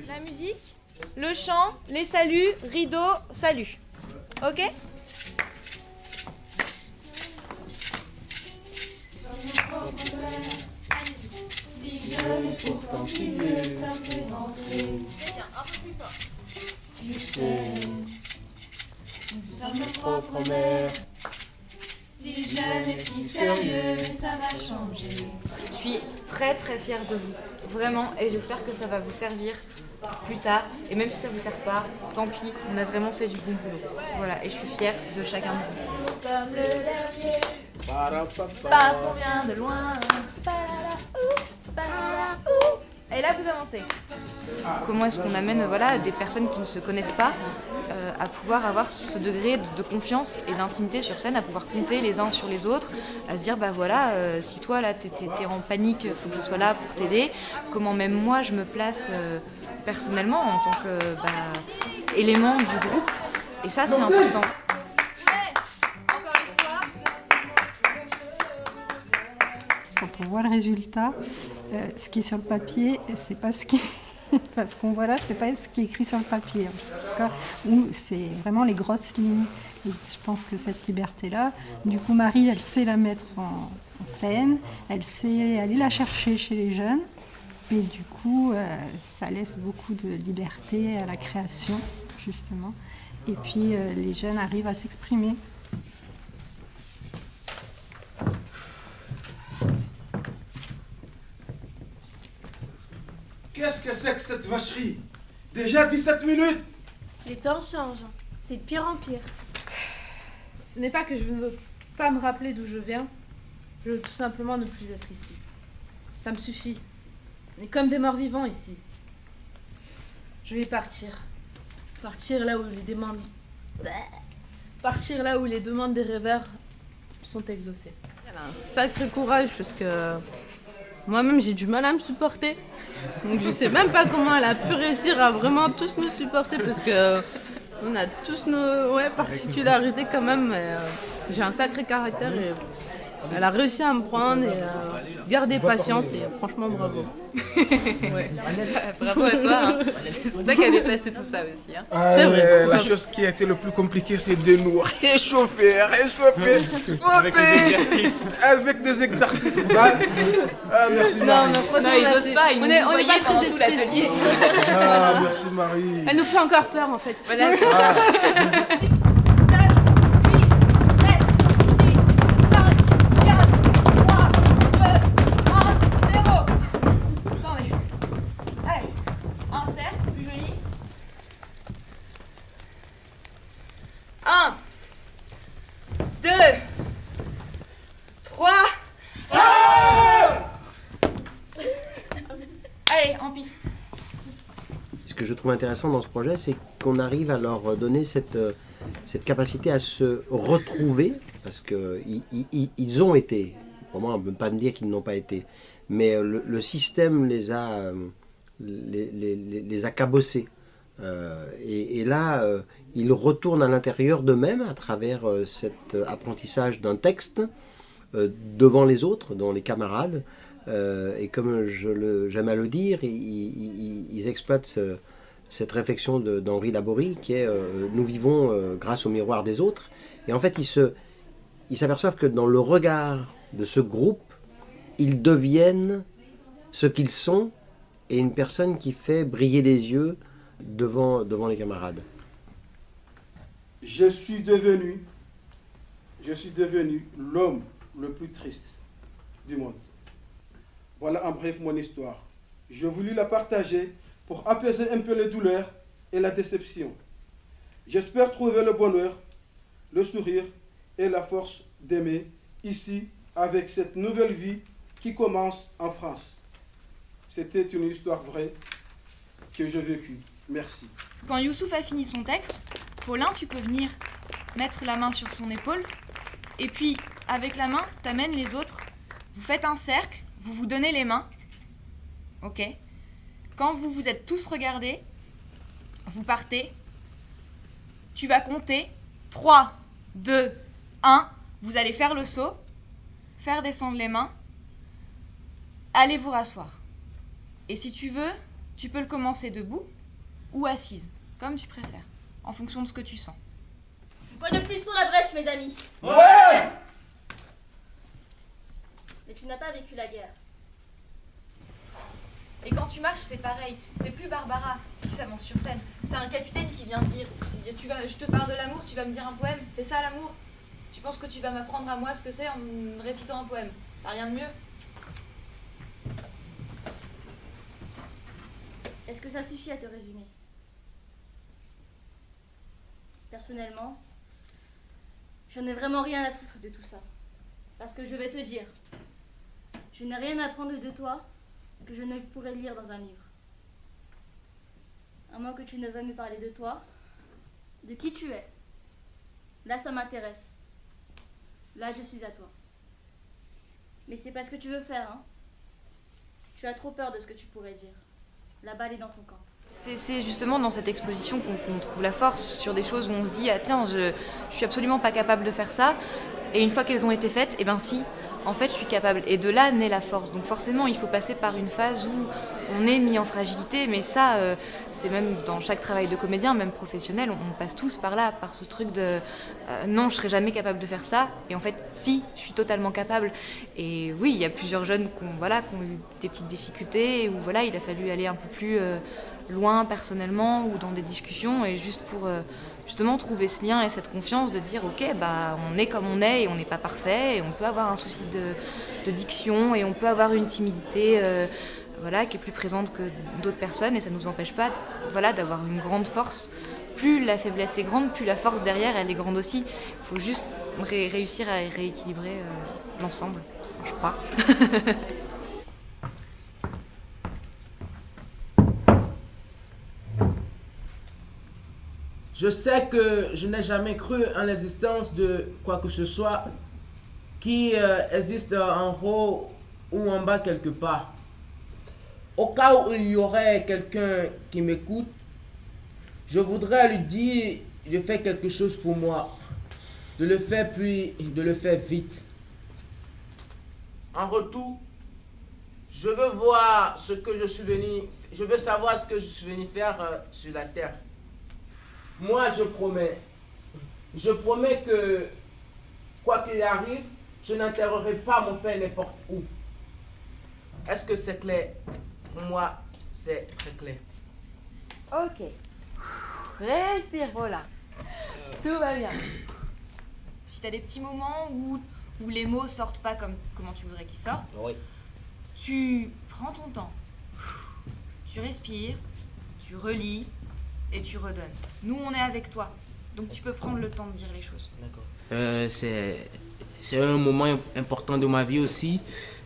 La musique, le chant, les saluts, rideau, salut. Ok? Si jeune et pourtant si vieux, ça me fait penser. Un peu plus fort. Tu sais, nous sommes nos propres mères. Si jeune et si sérieux, ça va changer. Je suis très très fière de vous, vraiment, et j'espère que ça va vous servir plus tard. Et même si ça vous sert pas, tant pis, on a vraiment fait du bon boulot. Voilà, et je suis fière de chacun de vous. Comme le dernier, Parce qu'on vient de loin. Et là, vous avancez. Comment est-ce qu'on amène des personnes qui ne se connaissent pas à pouvoir avoir ce degré de confiance et d'intimité sur scène, à pouvoir compter les uns sur les autres, à se dire si toi là t'es en panique, il faut que je sois là pour t'aider. Comment même moi je me place personnellement en tant que élément du groupe. Et ça c'est important. Quand on voit le résultat, ce qui est sur le papier, c'est pas ce qui parce qu'on voit là, c'est pas ce qui est écrit sur le papier. En tout cas, où c'est vraiment les grosses lignes. Et je pense que cette liberté-là, du coup, Marie, elle sait la mettre en scène, elle sait aller la chercher chez les jeunes, et du coup, ça laisse beaucoup de liberté à la création, justement. Et puis, les jeunes arrivent à s'exprimer. Qu'est-ce que c'est que cette vacherie? Déjà 17 minutes? Les temps changent. C'est de pire en pire. Ce n'est pas que je ne veux pas me rappeler d'où je viens. Je veux tout simplement ne plus être ici. Ça me suffit. On est comme des morts vivants ici. Je vais partir. Partir là où les demandes... Partir là où les demandes des rêveurs sont exaucées. Elle a un sacré courage parce que moi-même j'ai du mal à me supporter. Donc je sais même pas comment elle a pu réussir à vraiment tous nous supporter parce que on a tous nos particularités quand même. Mais, j'ai un sacré caractère et elle a réussi à me prendre et garder patience et franchement bravo. Ouais. Bravo à toi, hein. C'est toi qui as dépassé tout ça aussi. Hein. C'est vrai. La chose qui a été le plus compliquée, c'est de nous réchauffer. Avec des exercices. Merci Marie. Non, ils osent pas, ils nous voyaient pas pendant très tout l'atelier. Ah, merci Marie. Elle nous fait encore peur en fait. Voilà. 1, 2, 3. Allez, en piste. Ce que je trouve intéressant dans ce projet, c'est qu'on arrive à leur donner cette capacité à se retrouver, parce qu'ils ont été, pour moi on ne peut pas me dire qu'ils n'ont pas été, mais le système les a cabossés. Et là, ils retournent à l'intérieur d'eux-mêmes à travers cet apprentissage d'un texte devant les autres, devant les camarades. Et comme j'aime à le dire, ils exploitent cette réflexion d'Henri Laborie qui est nous vivons grâce au miroir des autres. Et en fait, ils s'aperçoivent que dans le regard de ce groupe, ils deviennent ce qu'ils sont et une personne qui fait briller les yeux devant les camarades. Je suis devenu l'homme le plus triste du monde. Voilà en bref mon histoire. Je voulus la partager pour apaiser un peu les douleurs et la déception. J'espère trouver le bonheur, le sourire et la force d'aimer ici avec cette nouvelle vie qui commence en France. C'était une histoire vraie que j'ai vécue. Merci. Quand Youssouf a fini son texte, Paulin, tu peux venir mettre la main sur son épaule et puis avec la main, t'amènes les autres. Vous faites un cercle, vous vous donnez les mains. Ok. Quand vous vous êtes tous regardés, vous partez. Tu vas compter 3, 2, 1. Vous allez faire le saut, faire descendre les mains. Allez vous rasseoir. Et si tu veux, tu peux le commencer debout. ou assise, comme tu préfères, en fonction de ce que tu sens. Une fois de plus sur la brèche, mes amis. Ouais! Mais tu n'as pas vécu la guerre. Et quand tu marches, c'est pareil. C'est plus Barbara qui s'avance sur scène. C'est un capitaine qui vient te dire, je te parle de l'amour, tu vas me dire un poème. C'est ça l'amour. Tu penses que tu vas m'apprendre à moi ce que c'est en me récitant un poème. T'as rien de mieux. Est-ce que ça suffit à te résumer? Personnellement, je n'ai vraiment rien à foutre de tout ça. Parce que je vais te dire, je n'ai rien à apprendre de toi que je ne pourrais lire dans un livre. À moins que tu ne veuilles me parler de toi, de qui tu es. Là, ça m'intéresse. Là, je suis à toi. Mais c'est pas ce que tu veux faire, hein? Tu as trop peur de ce que tu pourrais dire. La balle est dans ton camp. C'est justement dans cette exposition qu'on trouve la force sur des choses où on se dit ah tiens, je suis absolument pas capable de faire ça. Et une fois qu'elles ont été faites, eh ben si, en fait je suis capable. Et de là naît la force. Donc forcément il faut passer par une phase où on est mis en fragilité. Mais ça, c'est même dans chaque travail de comédien, même professionnel, on passe tous par là, par ce truc de non, je serai jamais capable de faire ça. Et en fait si, je suis totalement capable. Et oui, il y a plusieurs jeunes qui ont eu des petites difficultés, où voilà, il a fallu aller un peu plus loin personnellement ou dans des discussions, et juste pour justement trouver ce lien et cette confiance de dire ok, bah on est comme on est et on n'est pas parfait, et on peut avoir un souci de diction, et on peut avoir une timidité voilà, qui est plus présente que d'autres personnes, et ça ne nous empêche pas voilà, d'avoir une grande force. Plus la faiblesse est grande, plus la force derrière elle est grande aussi. Il faut juste réussir à rééquilibrer l'ensemble, je crois. Je sais que je n'ai jamais cru en l'existence de quoi que ce soit qui existe en haut ou en bas quelque part. Au cas où il y aurait quelqu'un qui m'écoute, je voudrais lui dire de faire quelque chose pour moi, de le faire puis de le faire vite. En retour, je veux voir ce que je suis venu, je veux savoir ce que je suis venu faire sur la terre. Moi, je promets que, quoi qu'il arrive, je n'enterrerai pas mon père n'importe où. Est-ce que c'est clair? Pour moi, c'est très clair. Ok. Respire, voilà. Tout va bien. Si t'as des petits moments où les mots sortent pas comment tu voudrais qu'ils sortent, Oui. tu prends ton temps. Tu respires, tu relis et tu redonnes. Nous, on est avec toi. Donc tu peux prendre le temps de dire les choses. D'accord. C'est un moment important de ma vie aussi.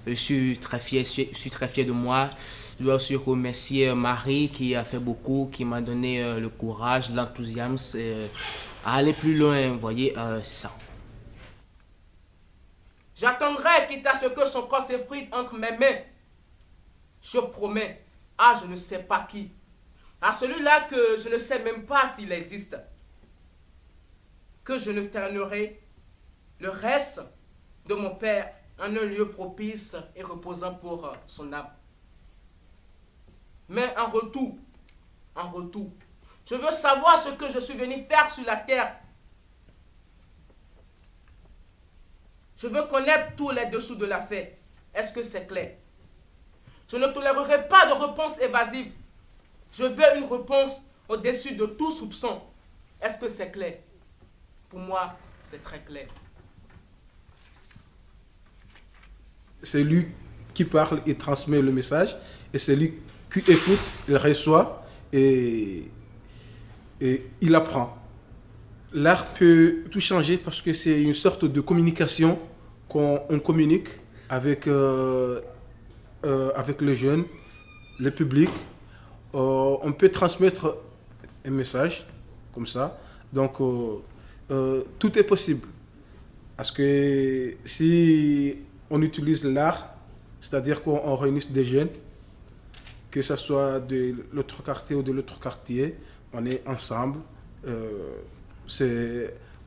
Je suis très fier de moi. Je dois aussi remercier Marie qui a fait beaucoup, qui m'a donné le courage, l'enthousiasme à aller plus loin. Vous voyez, c'est ça. J'attendrai quitte à ce que son corps s'effrite entre mes mains. Je promets à je ne sais pas qui, à celui-là que je ne sais même pas s'il existe, que je ne ternerai le reste de mon père en un lieu propice et reposant pour son âme. Mais en retour, je veux savoir ce que je suis venu faire sur la terre. Je veux connaître tous les dessous de l'affaire. Est-ce que c'est clair? Je ne tolérerai pas de réponse évasive. Je veux une réponse au-dessus de tout soupçon. Est-ce que c'est clair? Pour moi, c'est très clair. C'est lui qui parle et transmet le message, et c'est lui qui écoute, il reçoit et il apprend. L'art peut tout changer parce que c'est une sorte de communication qu'on communique avec le jeune, le public. On peut transmettre un message comme ça. Donc, tout est possible. Parce que si on utilise l'art, c'est-à-dire qu'on réunit des jeunes, que ce soit de l'autre quartier ou de l'autre quartier, on est ensemble.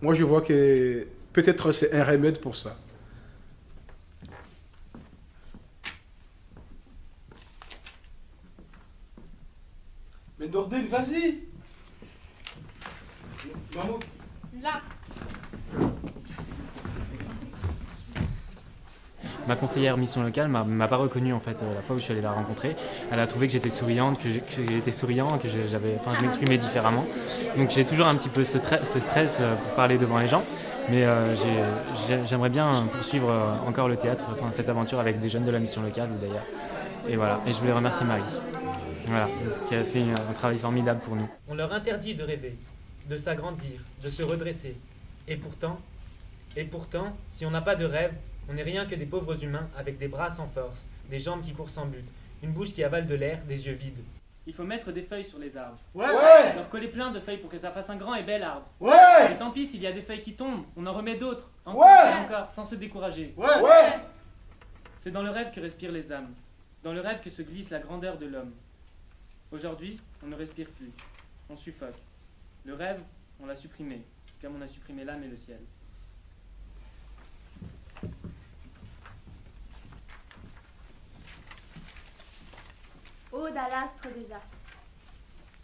Moi, je vois que peut-être c'est un remède pour ça. Mais Nordel, vas-y. Mahmoud. Là. Ma conseillère mission locale m'a pas reconnu en fait la fois où je suis allé la rencontrer. Elle a trouvé que j'étais souriante, que j'étais souriant, que je m'exprimais différemment. Donc j'ai toujours un petit peu ce stress pour parler devant les gens. Mais j'aimerais bien poursuivre encore le théâtre, cette aventure avec des jeunes de la mission locale d'ailleurs. Et voilà, et je voulais remercier Marie, voilà, qui a fait un travail formidable pour nous. On leur interdit de rêver, de s'agrandir, de se redresser. Et pourtant, si on n'a pas de rêve, on n'est rien que des pauvres humains avec des bras sans force, des jambes qui courent sans but, une bouche qui avale de l'air, des yeux vides. Il faut mettre des feuilles sur les arbres. Ouais. Leur coller plein de feuilles pour que ça fasse un grand et bel arbre. Ouais. Et tant pis s'il y a des feuilles qui tombent, on en remet d'autres, encore Ouais. et encore, sans se décourager. Ouais. C'est dans le rêve que respirent les âmes, dans le rêve que se glisse la grandeur de l'homme. Aujourd'hui, on ne respire plus, on suffoque. Le rêve, on l'a supprimé, comme on a supprimé l'âme et le ciel. Ode à l'astre des astres.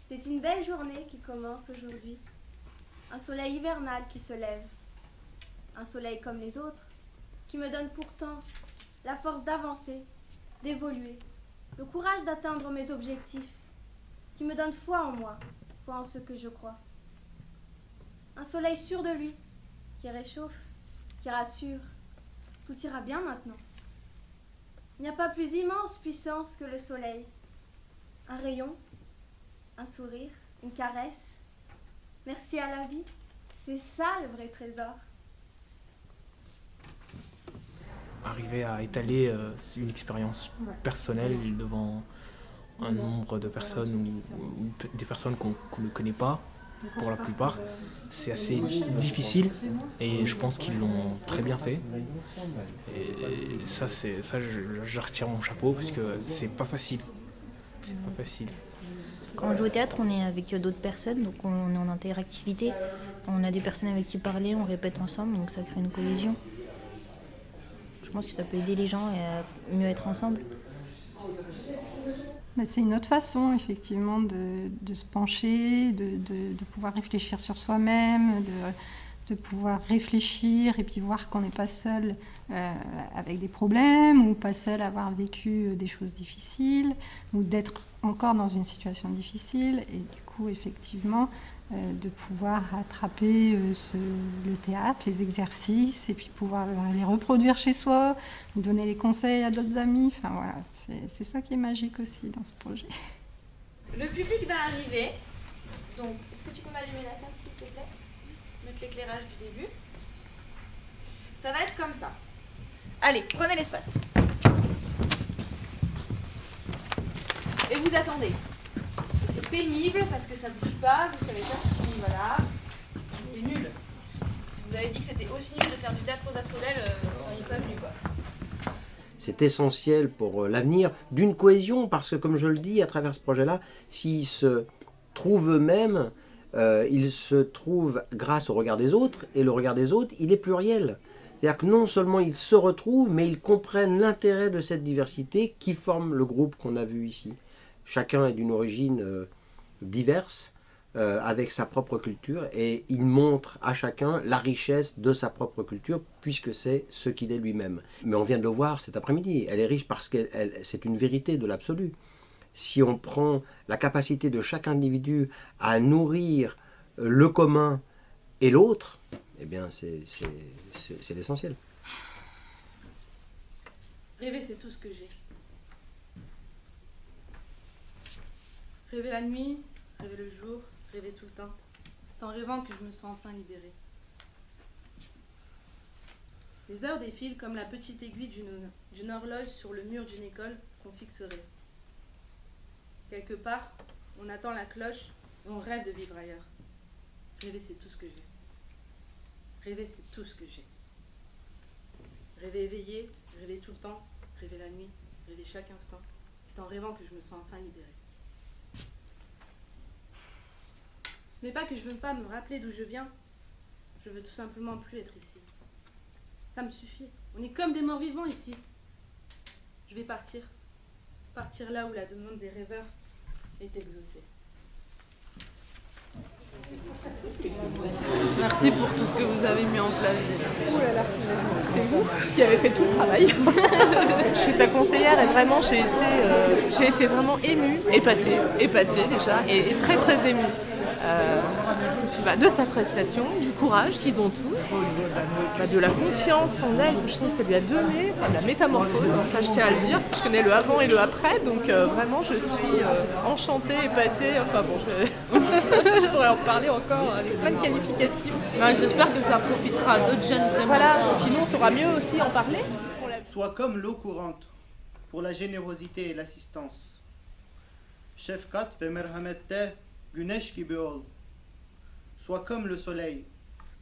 C'est une belle journée qui commence aujourd'hui. Un soleil hivernal qui se lève. Un soleil comme les autres, qui me donne pourtant la force d'avancer, d'évoluer, le courage d'atteindre mes objectifs, qui me donne foi en moi, foi en ce que je crois. Un soleil sûr de lui, qui réchauffe, qui rassure. Tout ira bien maintenant. Il n'y a pas plus immense puissance que le soleil. Un rayon, un sourire, une caresse. Merci à la vie. C'est ça le vrai trésor. Arriver à étaler une expérience personnelle devant un nombre de personnes ou des personnes qu'on ne connaît pas, pour la plupart, c'est assez difficile et je pense qu'ils l'ont très bien fait. Et ça, je retire mon chapeau parce que c'est pas facile. C'est pas facile. Quand on joue au théâtre, on est avec d'autres personnes, donc on est en interactivité. On a des personnes avec qui parler, on répète ensemble, donc ça crée une cohésion. Je pense que ça peut aider les gens à mieux être ensemble. Mais c'est une autre façon, effectivement, de se pencher, de pouvoir réfléchir sur soi-même, de pouvoir réfléchir et puis voir qu'on n'est pas seul avec des problèmes ou pas seul à avoir vécu des choses difficiles ou d'être encore dans une situation difficile. Et du coup, effectivement, de pouvoir attraper le théâtre, les exercices et puis pouvoir les reproduire chez soi, donner les conseils à d'autres amis. Enfin voilà, c'est ça qui est magique aussi dans ce projet. Le public va arriver. Donc, est-ce que tu peux m'allumer la salle, s'il te plaît? Mettre l'éclairage du début. Ça va être comme ça. Allez, prenez l'espace. Et vous attendez. Et c'est pénible parce que ça bouge pas, vous savez pas ce qui... Voilà. C'est nul. Si vous avez dit que c'était aussi nul de faire du théâtre aux Ascolelles, vous seriez pas venu, quoi. C'est essentiel pour l'avenir d'une cohésion, parce que comme je le dis à travers ce projet-là, s'ils se trouvent eux-mêmes, ils se trouvent grâce au regard des autres, et le regard des autres, il est pluriel. C'est-à-dire que non seulement ils se retrouvent, mais ils comprennent l'intérêt de cette diversité qui forme le groupe qu'on a vu ici. Chacun est d'une origine diverse, avec sa propre culture, et il montre à chacun la richesse de sa propre culture, puisque c'est ce qu'il est lui-même. Mais on vient de le voir cet après-midi, elle est riche parce que c'est une vérité de l'absolu. Si on prend la capacité de chaque individu à nourrir le commun et l'autre, eh bien c'est l'essentiel. Rêver, c'est tout ce que j'ai. Rêver la nuit, rêver le jour, rêver tout le temps. C'est en rêvant que je me sens enfin libérée. Les heures défilent comme la petite aiguille d'une horloge sur le mur d'une école qu'on fixerait. Quelque part, on attend la cloche et on rêve de vivre ailleurs. Rêver, c'est tout ce que j'ai. Rêver, c'est tout ce que j'ai. Rêver éveillé, rêver tout le temps, rêver la nuit, rêver chaque instant. C'est en rêvant que je me sens enfin libérée. Ce n'est pas que je ne veux pas me rappeler d'où je viens. Je veux tout simplement plus être ici. Ça me suffit. On est comme des morts vivants ici. Je vais partir. Partir là où la demande des rêveurs est exaucée. Merci pour tout ce que vous avez mis en place. Ouh là là, c'est vous qui avez fait tout le travail. Je suis sa conseillère et vraiment j'ai été vraiment émue, épatée déjà, et très très émue de sa prestation, du courage qu'ils ont tous, de la confiance en elle, je sens que ça lui a donné, de la métamorphose, ça je tiens à le dire, parce que je connais le avant et le après, donc vraiment je suis enchantée, épatée, enfin bon, je pourrais en parler encore avec plein de qualificatifs. J'espère que ça profitera à d'autres jeunes vraiment. Voilà, puis nous on saura mieux aussi en parler. Sois comme l'eau courante pour la générosité et l'assistance. Şefkat ve merhamette güneş gibi ol. Sois comme le soleil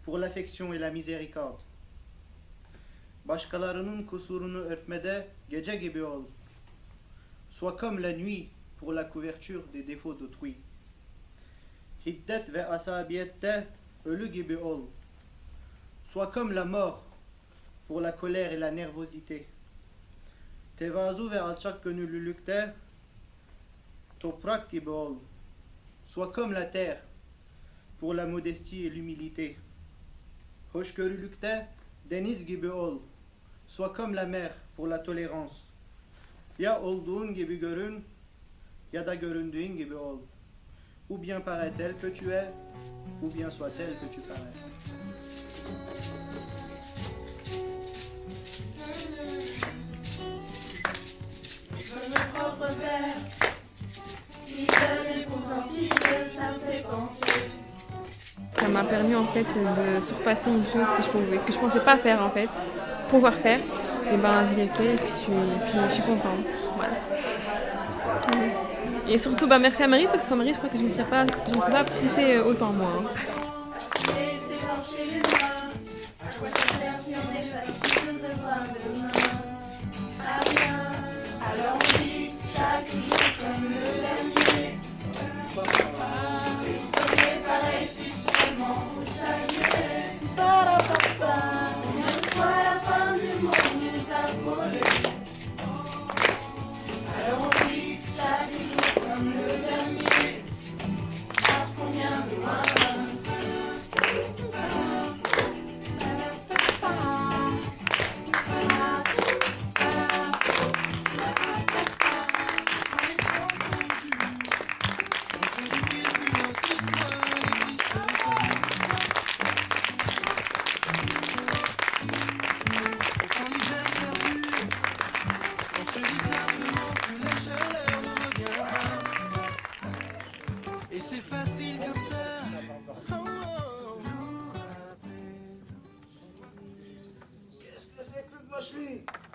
pour l'affection et la miséricorde. Başkalarının kusurunu örtmede gece gibi ol. Sois comme la nuit pour la couverture des défauts d'autrui. Hiddet ve asabiyette ölü gibi ol. Sois comme la mort pour la colère et la nervosité. Tevazu ve alçak gönüllülükte toprak gibi ol. Sois comme la terre pour la modestie et l'humilité. Hoşgörülükte deniz gibi ol. Sois comme la mer pour la tolérance. Ya olduğun gibi görün ya da göründüğün gibi ol. Ou bien paraît-elle que tu es, ou bien soit-elle que tu parais. Mes propres vers, si jeune et pourtant si vieux, ça me fait penser. Ça m'a permis en fait de surpasser une chose que je pensais pas faire en fait, pouvoir faire. Et ben je l'ai fait et puis je suis contente. Voilà. Et surtout merci à Marie parce que sans Marie je crois que je me serais pas poussée autant moi.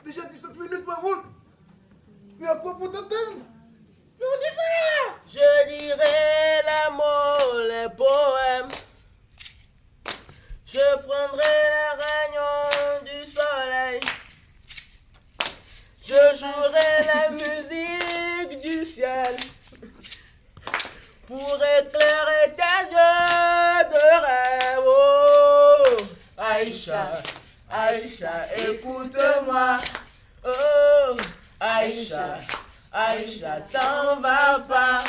Déjà 17 minutes, Mahmoud. Mais à quoi pour t'attendre? Mais on y va! Je dirai les mots, les poèmes. Je prendrai les rayons du soleil. Je jouerai la musique du ciel pour éclairer tes yeux de rêve. Oh, Aïcha, Aïcha, écoute-moi. Oh, Aïcha, Aïcha, t'en vas pas.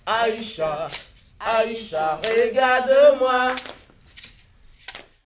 Aïcha, Aïcha, regarde-moi.